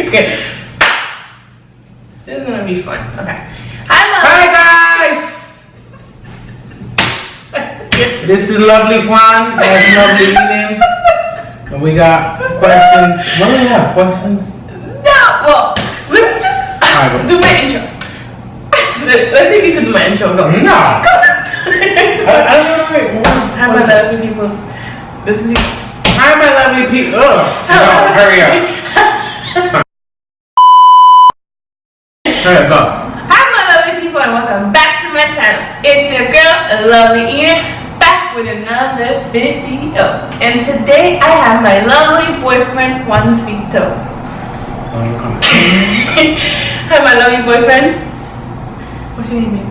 Okay. This is gonna be fun. Okay. Hi guys! This is Lovely Juan. That's Lovely eating. And we got questions. What do we have? Questions? No, well, let me just do my intro. Let's see if you can do my intro. Go. No. Go. Hi, my Hi, lovely people. This is you. Hi, my lovely people. Ugh. No, hurry up. Hurry up, go. Hi, my lovely people, and welcome back to my channel. It's your girl, Lovely Ian, back with another video. And today I have my lovely boyfriend, Juancito. Hi, my lovely boyfriend. What's your name, babe?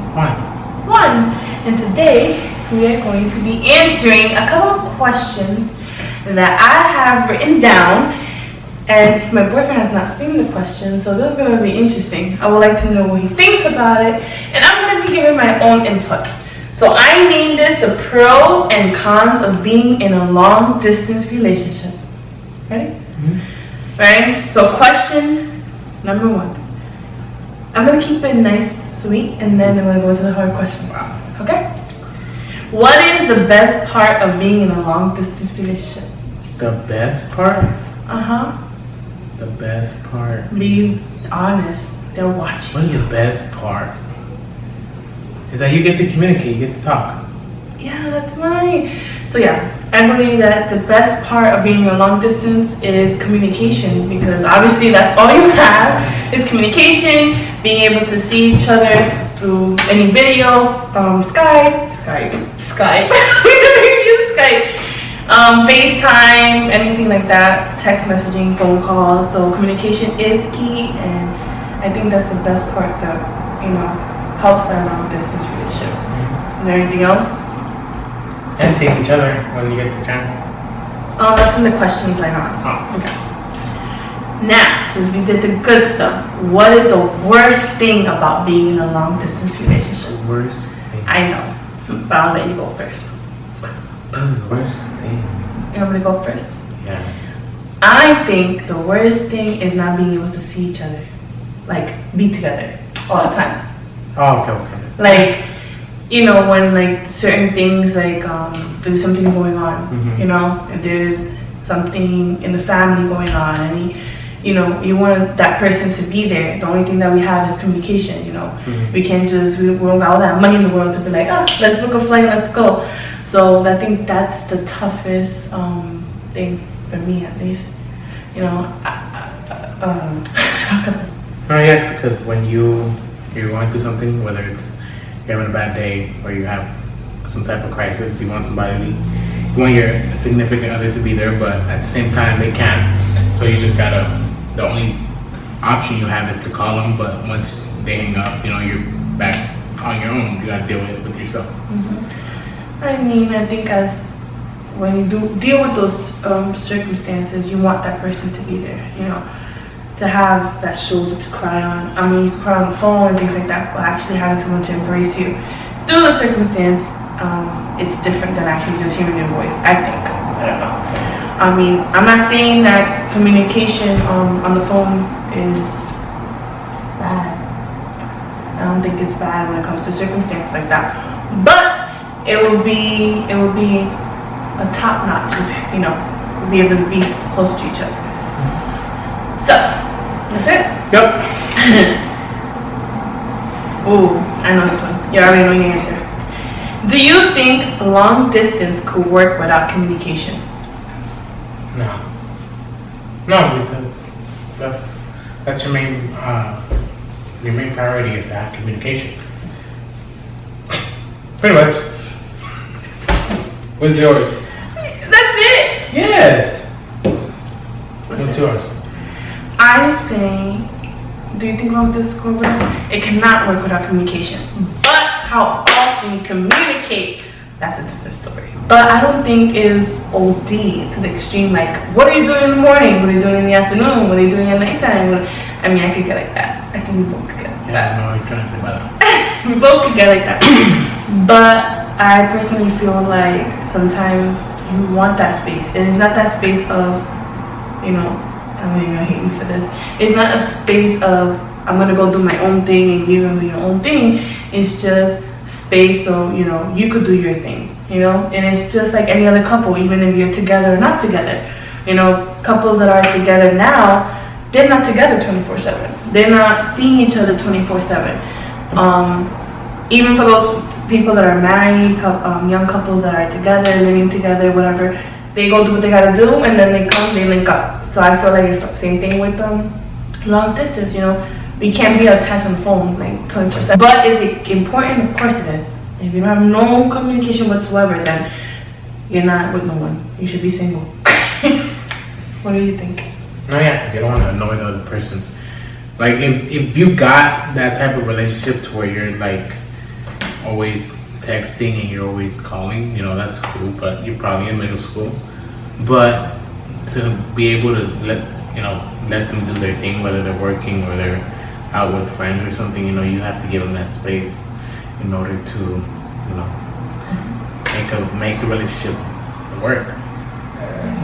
Juan. And today we are going to be answering a couple of questions that I have written down, and my boyfriend has not seen the questions, so this is going to be interesting. I would like to know what he thinks about it, and I'm going to be giving my own input. So I named this the pros and cons of being in a long distance relationship. Ready? Mm-hmm. Right? So question number 1. I'm going to keep it nice, sweet, and then I'm going to go to the hard questions. Okay? What is the best part of being in a long distance relationship? The best part? The best part. Be honest. They're watching. What is the best part? Is that you get to communicate, you get to talk. Yeah, that's right. So yeah, I believe that the best part of being in a long distance is communication, because obviously that's all you have is communication, being able to see each other through any video, Skype. We never use Skype. FaceTime, anything like that, text messaging, phone calls. So communication is key, and I think that's the best part that, helps our long distance relationship. Is there anything else? And take each other when you get the chance. Oh, that's in the questions later on. Oh. Okay. Now, since we did the good stuff, what is the worst thing about being in a long distance relationship? The worst thing. I know, but I'll let you go first. The worst thing. You want me to go first? Yeah. I think the worst thing is not being able to see each other, like be together all the time. Oh, okay. Like, when like certain things, like there's something going on, if there's something in the family going on, and you want that person to be there. The only thing that we have is communication. We can't we don't got all that money in the world to be like, let's book a flight, let's go. So I think that's the toughest thing for me, at least. Yeah, because when you're going through something, whether it's you're having a bad day or you have some type of crisis, you want you want your significant other to be there, but at the same time they can't. So you just the only option you have is to call them, but once they hang up, you're back on your own. You gotta deal with it with yourself. I think when you deal with those circumstances, you want that person to be there, to have that shoulder to cry on. You can cry on the phone and things like that, but actually having someone to embrace you through the circumstance, it's different than actually just hearing your voice, I think. I don't know. I'm not saying that communication on the phone is bad. I don't think it's bad when it comes to circumstances like that, but it will be a top notch if we'll be able to be close to each other. So that's it. Yep. Oh, I know this one. You already know your answer. Do you think long distance could work without communication? No, because that's your main priority is to have communication. Pretty much. What's yours? That's it. Yes. What's yours? I say, do you think long distance could work? It cannot work without communication. But how often you communicate, that's a different story. But I don't think it's OD to the extreme. Like, what are you doing in the morning? What are you doing in the afternoon? What are you doing at nighttime? I could get like that. I think we both could get like that. I know what you're trying to say about that. We both could get like that. But I personally feel like sometimes you want that space. And it's not that space of, I know you're gonna hate me for this. It's not a space of I'm gonna go do my own thing and you're gonna do your own thing. It's just space so you could do your thing, and it's just like any other couple, even if you're together or not together. Couples that are together now, they're not together 24/7. They're not seeing each other 24/7. Even for those people that are married, young couples that are together, living together, whatever, they go do what they gotta do and then they come, they link up. So I feel like it's the same thing with long distance. We can't be attached on the phone like 24/7. But is it important? Of course it is. If you don't have no communication whatsoever, then you're not with no one. You should be single. What do you think? No, yeah, because you don't want to annoy the other person. Like, if you got that type of relationship to where you're like always texting and you're always calling, that's cool, but you're probably in middle school. But to be able to let them do their thing, whether they're working or they're out with friends or something, you have to give them that space in order to, make the relationship work.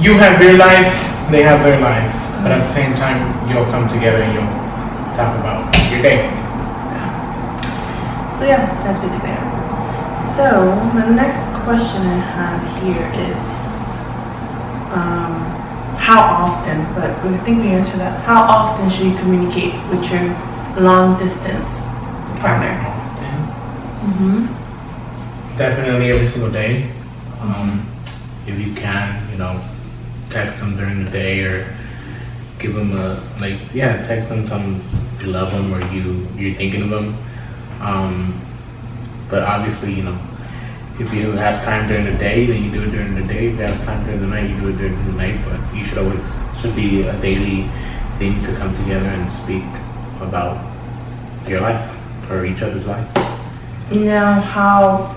You have your life, they have their life, but at the same time, you'll come together and you'll talk about your day. So yeah, that's basically it. So the next question I have here is, how often? But I think we answered that. How often should you communicate with your long distance partner? How often? Mm-hmm. Definitely every single day. If you can, text them during the day or give them text them something you love them or you're thinking of them. But obviously, if you have time during the day, then you do it during the day. If you have time during the night, you do it during the night. But you should be a daily thing to come together and speak about your life or each other's lives. Now, how,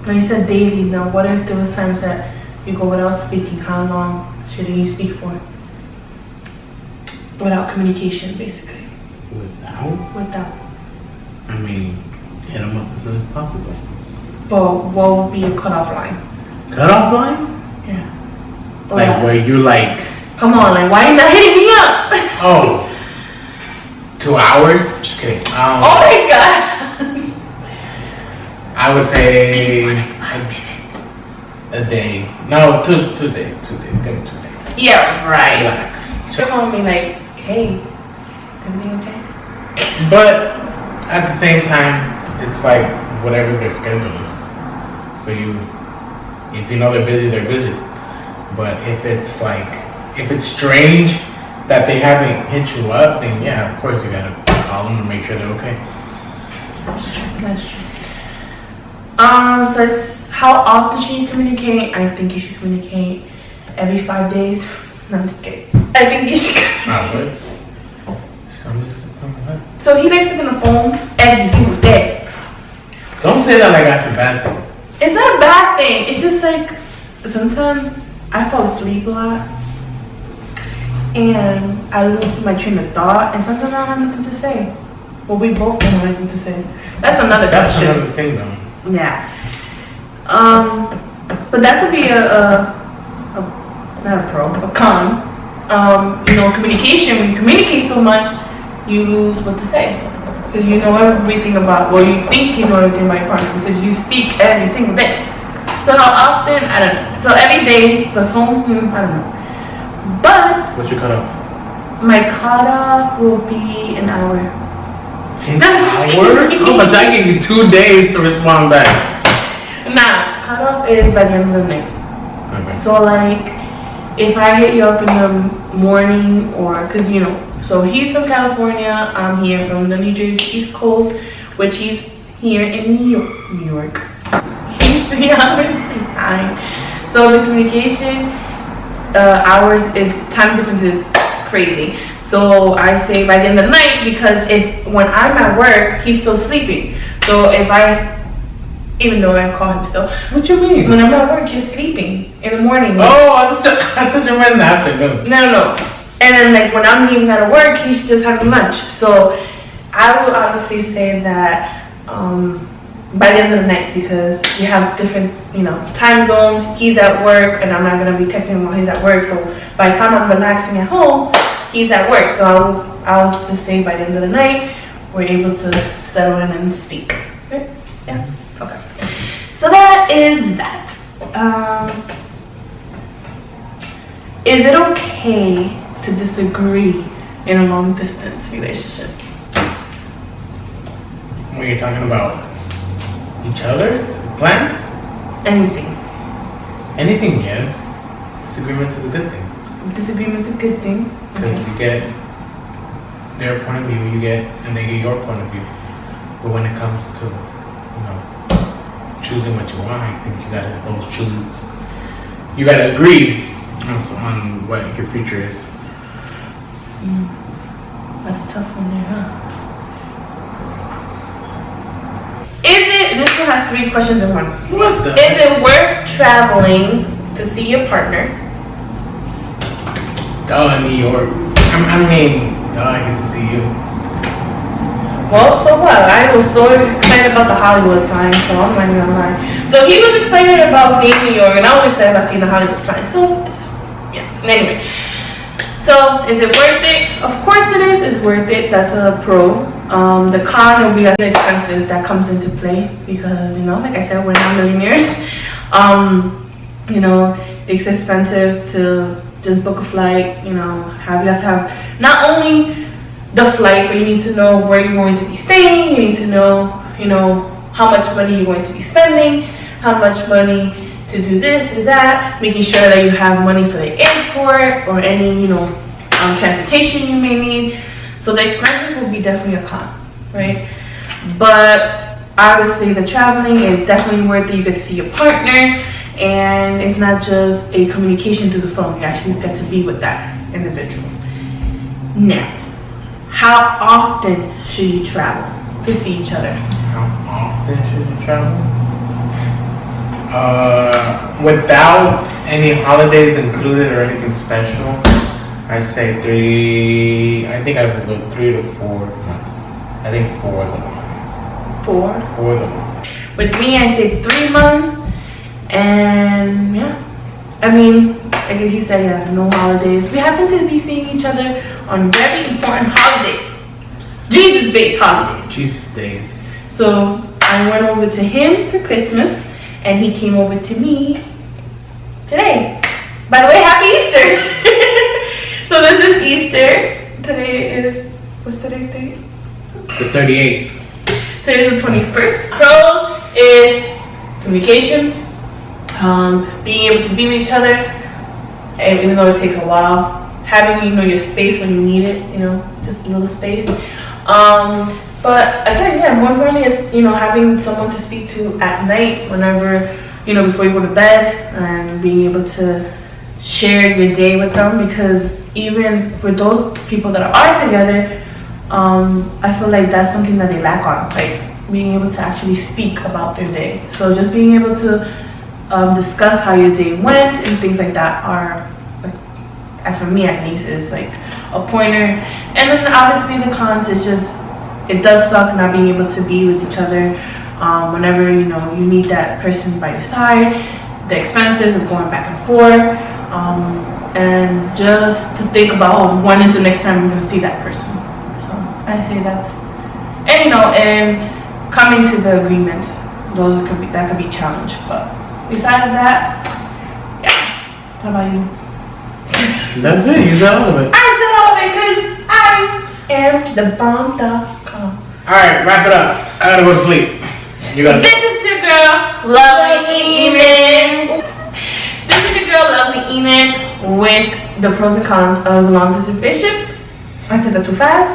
when you said daily, now what if there was times that you go without speaking? How long should you speak for? Without communication, basically. Without. I mean, hit them up as soon as possible. But what would be your cutoff line? Cutoff line? Yeah. Like where you're like, come on, like why you not hitting me up? Oh, 2 hours? Just kidding. Oh my god. I would say 5 minutes. a day. No, two days. Give me 2 days. Yeah, right. Relax. You're calling me like, hey, everything okay? But at the same time, it's like whatever their schedule is. So if you know they're busy, they're busy. But if it's strange that they haven't hit you up, then yeah, of course you gotta call them and make sure they're okay. That's true. So it's how often should you communicate? I think you should communicate every 5 days. No, I'm just kidding. I think you should. What? So he likes to be on the phone every single day. Don't say that like that's a bad thing. It's not a bad thing. It's just like sometimes I fall asleep a lot and I lose my train of thought, and sometimes I don't have nothing to say. Well, we both don't have anything to say. That's another question. That's another thing, though. Yeah. But that could be not a pro, a con. Communication. When you communicate so much, you lose what to say. Because you know everything about, well, you think you know everything about your partner because you speak every single day. So how often? I don't know. So every day, the phone, I don't know. But what's your cutoff? My cutoff will be an hour. An hour? Oh, but I give you 2 days to respond back. Nah, cutoff is by the end of the night. Okay. So like, if I hit you up in the morning, or because so he's from California, I'm here from the New Jersey East Coast, which he's here in New York. He's 3 hours behind. So the communication hours is time difference is crazy. So I say by the end of the night, because when I'm at work, he's still sleeping. So even though I call him still. What you mean? When I'm at work, you're sleeping in the morning. Oh, I thought you meant in the afternoon. No. And then when I'm leaving out of work, he's just having lunch. So I would honestly say that by the end of the night, because we have different, time zones. He's at work, and I'm not gonna be texting him while he's at work. So by the time I'm relaxing at home, he's at work. So I'll just say by the end of the night, we're able to settle in and speak. Right? Yeah. Okay. So that is that. Is it okay to disagree in a long distance relationship? When you're talking about each other's plans? Anything, yes. Disagreements is a good thing. Disagreement's a good thing. Because you get their point of view, and they get your point of view. But when it comes to, choosing what you want, I think you gotta you gotta agree on what your future is. That's a tough one there, huh? This one has 3 questions in one. What the? Is it worth traveling to see your partner? In New York. I get to see you. Well, so what? I was so excited about the Hollywood sign, so I'm not even gonna lie. So he was excited about seeing New York, and I was excited about seeing the Hollywood sign. So, yeah. Anyway. So, is it worth it? Of course it is. It's worth it. That's a pro. The con will be the expenses that comes into play, because, like I said, we're not millionaires. It's expensive to just book a flight. You have to have not only the flight, but you need to know where you're going to be staying. You need to know, how much money you're going to be spending, how much money to do this, do that, making sure that you have money for the airport or any, transportation you may need. So the expenses will be definitely a con, right? But obviously the traveling is definitely worth it. You get to see your partner, and it's not just a communication through the phone. You actually get to be with that individual. Now, how often should you travel to see each other? How often should you travel? Without any holidays included or anything special, I'd say 3. I think I would go 3 to 4 months. I think 4 of the longest. 4? 4 of the longest. With me, I say 3 months, and yeah. Like he said, no holidays. We happen to be seeing each other on very important holidays. Jesus-based holidays. Jesus days. So I went over to him for Christmas, and he came over to me today. By the way, happy Easter! So this is Easter. Today is, what's today's date? The 38th. Today is the 21st. Pros is communication, being able to be with each other, and even though it takes a while, having your space when you need it, just a little space. But again, more importantly is having someone to speak to at night, whenever before you go to bed, and being able to share your day with them, because even for those people that are together, I feel like that's something that they lack on, like being able to actually speak about their day. So just being able to discuss how your day went and things like that are, for me at least, is like a pointer. And then obviously the cons is just, it does suck not being able to be with each other whenever you need that person by your side. The expenses of going back and forth, and just to think about when is the next time I'm going to see that person. So I say that's, and and coming to the agreements, that could be challenged. But besides that, yeah. How about you? That's it. You said all of it. I said all of it because I am the bomb.com. All right, wrap it up. I gotta go to sleep. You got. This is your girl, Lovely Enan. This is your girl, Lovely Enan, with the pros and cons of long distance relationship. I said that too fast.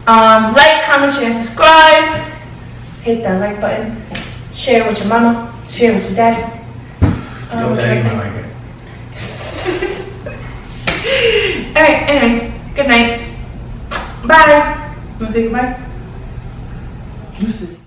Like, comment, share, subscribe. Hit that like button. Share with your mama. Share with your daddy. Your daddy might like it. Alright, anyway, good night. Bye. You wanna say goodbye? Deuces.